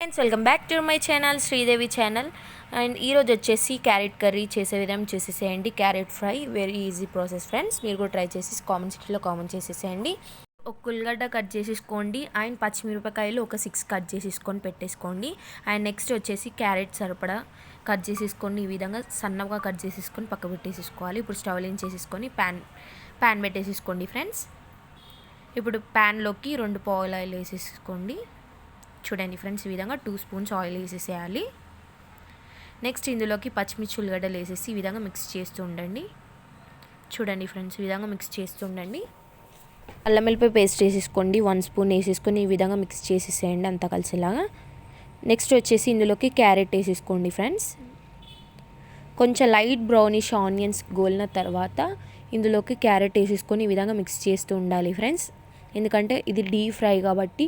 Friends welcome back to my channel Sridevi channel. And ఈరోజు వచ్చేసి carrot curry చేసే విధానం చేసేసేయండి. Carrot fry very easy process friends. మీరు కూడా ట్రై చేసి కామెంట్ సెక్షన్లో కామెంట్ చేసేసేయండి. ఒక ఉల్లిగడ్డ కట్ చేసేసుకోండి. అండ్ పచ్చిమిరపకాయలు ఒక 6 కట్ చేసేసుకొని పెట్టేసుకోండి. అండ్ నెక్స్ట్ వచ్చేసి క్యారెట్ సరిపడా కట్ చేసేసుకొని ఈ విధంగా సన్నగా కట్ చేసేసుకొని పక్క పెట్టేసేసుకోవాలి. ఇప్పుడు స్టవ్ ఆన్ చేసేసుకొని ప్యాన్ పెట్టేసేసుకోండి ఫ్రెండ్స్. ఇప్పుడు ప్యాన్లోకి 2 పావులు ఆయిల్ వేసేసుకోండి. చూడండి ఫ్రెండ్స్, ఈ విధంగా 2 స్పూన్స్ ఆయిల్ వేసేసేయాలి. నెక్స్ట్ ఇందులోకి పచ్చిమిర్చి ఉల్లిగడ్డలు వేసేసి ఈ విధంగా మిక్స్ చేస్తూ ఉండండి. చూడండి ఫ్రెండ్స్, ఈ విధంగా మిక్స్ చేస్తూ ఉండండి. అల్లం వెల్లిపాయ పేస్ట్ వేసేసుకోండి. 1 స్పూన్ వేసేసుకొని ఈ విధంగా మిక్స్ చేసేసేయండి అంతా కలిసేలాగా. నెక్స్ట్ వచ్చేసి ఇందులోకి క్యారెట్ వేసేసుకోండి ఫ్రెండ్స్. కొంచెం లైట్ బ్రౌనిష్ ఆనియన్స్ గోలిన తర్వాత ఇందులోకి క్యారెట్ వేసేసుకొని ఈ విధంగా మిక్స్ చేస్తూ ఉండాలి ఫ్రెండ్స్. ఎందుకంటే ఇది డీప్ ఫ్రై కాబట్టి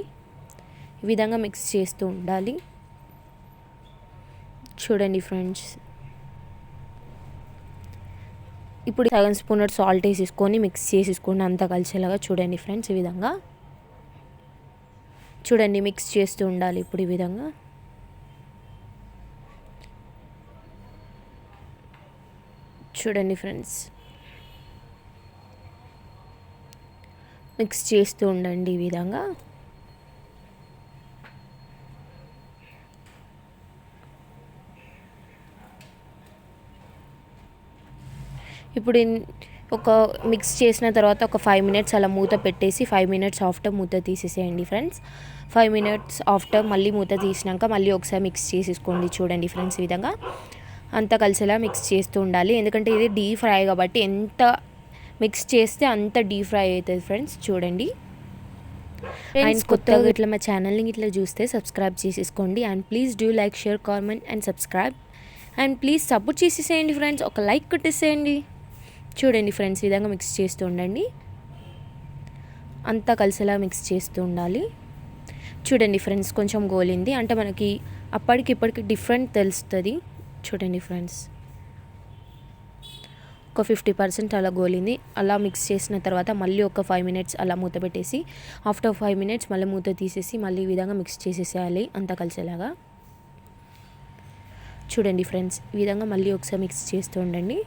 ఈ విధంగా మిక్స్ చేస్తూ ఉండాలి. చూడండి ఫ్రెండ్స్, ఇప్పుడు సగం స్పూన్ సాల్ట్ వేసేసుకొని మిక్స్ చేసేసుకోండి అంతా కలిసేలాగా. చూడండి ఫ్రెండ్స్, ఈ విధంగా చూడండి మిక్స్ చేస్తూ ఉండాలి. ఇప్పుడు ఈ విధంగా చూడండి ఫ్రెండ్స్, మిక్స్ చేస్తూ ఉండండి ఈ విధంగా. ఇప్పుడు ఒక మిక్స్ చేసిన తర్వాత ఒక 5 మినిట్స్ అలా మూత పెట్టేసి 5 మినిట్స్ ఆఫ్టర్ మూత తీసేసేయండి ఫ్రెండ్స్. 5 మినిట్స్ ఆఫ్టర్ మళ్ళీ మూత తీసినాక మళ్ళీ ఒకసారి మిక్స్ చేసేసుకోండి. చూడండి ఫ్రెండ్స్, ఈ విధంగా అంతా కలిసేలా మిక్స్ చేస్తూ ఉండాలి. ఎందుకంటే ఇది డీప్ ఫ్రై కాబట్టి ఎంత మిక్స్ చేస్తే అంత డీప్ ఫ్రై అవుతుంది ఫ్రెండ్స్. చూడండి. అండ్ కొత్తగా ఇట్లా మా ఛానల్ని ఇట్లా చూస్తే సబ్స్క్రైబ్ చేసేసుకోండి. And please do like, share, comment and subscribe. And please support చేసేసేయండి ఫ్రెండ్స్. ఒక లైక్ కొట్టేసేయండి. చూడండి ఫ్రెండ్స్, ఈ విధంగా మిక్స్ చేస్తూ ఉండండి. అంతా కలిసేలా మిక్స్ చేస్తూ ఉండాలి. చూడండి ఫ్రెండ్స్, కొంచెం గోలింది అంటే మనకి అప్పటికి ఇప్పటికి డిఫరెంట్ తెలుస్తుంది. చూడండి ఫ్రెండ్స్, ఒక 50% అలా గోలింది. అలా మిక్స్ చేసిన తర్వాత మళ్ళీ ఒక 5 మినిట్స్ అలా మూత పెట్టేసి ఆఫ్టర్ 5 మినిట్స్ మళ్ళీ మూత తీసేసి మళ్ళీ ఈ విధంగా మిక్స్ చేసేసేయాలి అంతా కలిసేలాగా. చూడండి ఫ్రెండ్స్, ఈ విధంగా మళ్ళీ ఒకసారి మిక్స్ చేస్తూ ఉండండి.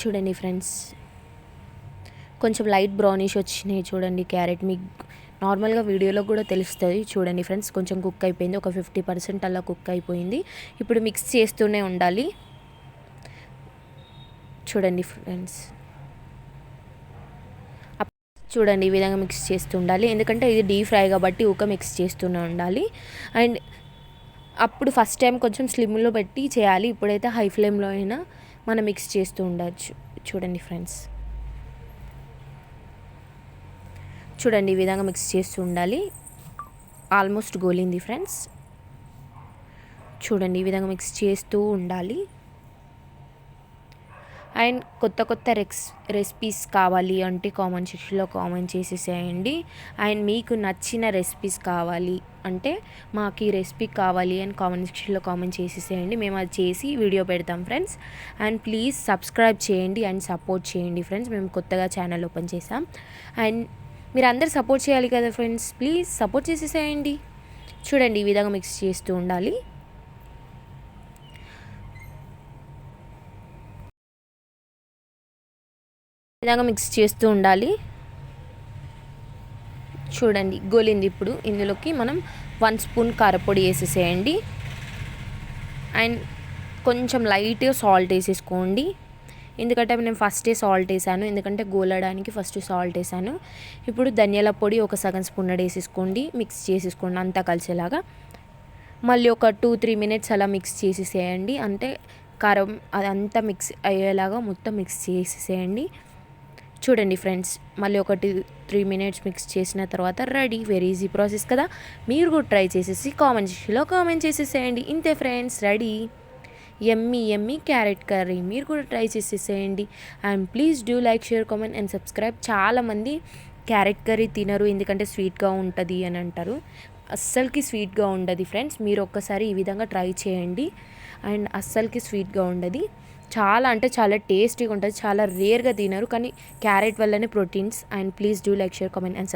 చూడండి ఫ్రెండ్స్, కొంచెం లైట్ బ్రౌనిష్ వచ్చినాయి. చూడండి క్యారెట్ మీకు నార్మల్గా వీడియోలో కూడా తెలుస్తుంది. చూడండి ఫ్రెండ్స్, కొంచెం కుక్ అయిపోయింది. ఒక 50% అలా కుక్ అయిపోయింది. ఇప్పుడు మిక్స్ చేస్తూనే ఉండాలి. చూడండి ఫ్రెండ్స్, చూడండి ఈ విధంగా మిక్స్ చేస్తూ ఉండాలి. ఎందుకంటే ఇది డీప్ ఫ్రై కాబట్టి మిక్స్ చేస్తూనే ఉండాలి. అండ్ అప్పుడు ఫస్ట్ టైం కొంచెం స్లిమ్లో పెట్టి చేయాలి. ఇప్పుడైతే హై ఫ్లేమ్లో అయినా మనం మిక్స్ చేస్తూ ఉండవచ్చు. చూడండి ఫ్రెండ్స్, చూడండి ఈ విధంగా మిక్స్ చేస్తూ ఉండాలి. ఆల్మోస్ట్ గోలింది ఫ్రెండ్స్. చూడండి ఈ విధంగా మిక్స్ చేస్తూ ఉండాలి. అండ్ కొత్త రెసిపీస్ కావాలి అంటే కామెంట్ సెక్షన్లో కామెంట్ చేసేసేయండి. అండ్ మీకు నచ్చిన రెసిపీస్ కావాలి అంటే మాకు ఈ రెసిపీ కావాలి అని కామెంట్ సెక్షన్లో కామెంట్ చేసేసేయండి. మేము అది చేసి వీడియో పెడతాం ఫ్రెండ్స్. అండ్ ప్లీజ్ సబ్స్క్రైబ్ చేయండి అండ్ సపోర్ట్ చేయండి ఫ్రెండ్స్. మేము కొత్తగా ఛానల్ ఓపెన్ చేసాం. అండ్ మీరు అందరు సపోర్ట్ చేయాలి కదా ఫ్రెండ్స్, ప్లీజ్ సపోర్ట్ చేసేసేయండి. చూడండి ఈ విధంగా మిక్స్ చేస్తూ ఉండాలి. విధంగా మిక్స్ చేస్తూ ఉండాలి. చూడండి గోలింది. ఇప్పుడు ఇందులోకి మనం 1 స్పూన్ కారపొడి వేసేసేయండి. అండ్ కొంచెం లైట్గా సాల్ట్ వేసేసుకోండి. ఎందుకంటే నేను ఫస్టే సాల్ట్ వేసాను, ఎందుకంటే గోలడానికి ఫస్ట్ సాల్ట్ వేసాను. ఇప్పుడు ధనియాల పొడి ఒక సగం స్పూన్ వేసేసుకోండి. మిక్స్ చేసేసుకోండి అంతా కలిసేలాగా. మళ్ళీ ఒక 2-3 మినిట్స్ అలా మిక్స్ చేసేసేయండి. అంటే కారం అదంతా మిక్స్ అయ్యేలాగా మొత్తం మిక్స్ చేసేసేయండి. చూడండి ఫ్రెండ్స్, మళ్ళీ ఒక 3 మినిట్స్ మిక్స్ చేసిన తర్వాత రెడీ. వెరీ ఈజీ ప్రాసెస్ కదా. మీరు కూడా ట్రై చేసేసి కామెంట్ సెక్షన్లో కామెంట్ చేసేసేయండి. ఇంతే ఫ్రెండ్స్, రెడీ యమ్మీ క్యారెట్ కర్రీ. మీరు కూడా ట్రై చేసేసేయండి. And please do like, share, comment and subscribe. చాలామంది క్యారెట్ కర్రీ తినరు ఎందుకంటే స్వీట్గా ఉంటుంది అని అంటారు. అస్సలకి స్వీట్గా ఉండదు ఫ్రెండ్స్. మీరు ఒక్కసారి ఈ విధంగా ట్రై చేయండి. అండ్ అస్సలకి స్వీట్గా ఉండదు. చాలా అంటే చాలా టేస్టీగా ఉంటుంది. చాలా రేర్గా తినరు, కానీ క్యారెట్ వల్లనే proteins. And please do like, share, comment and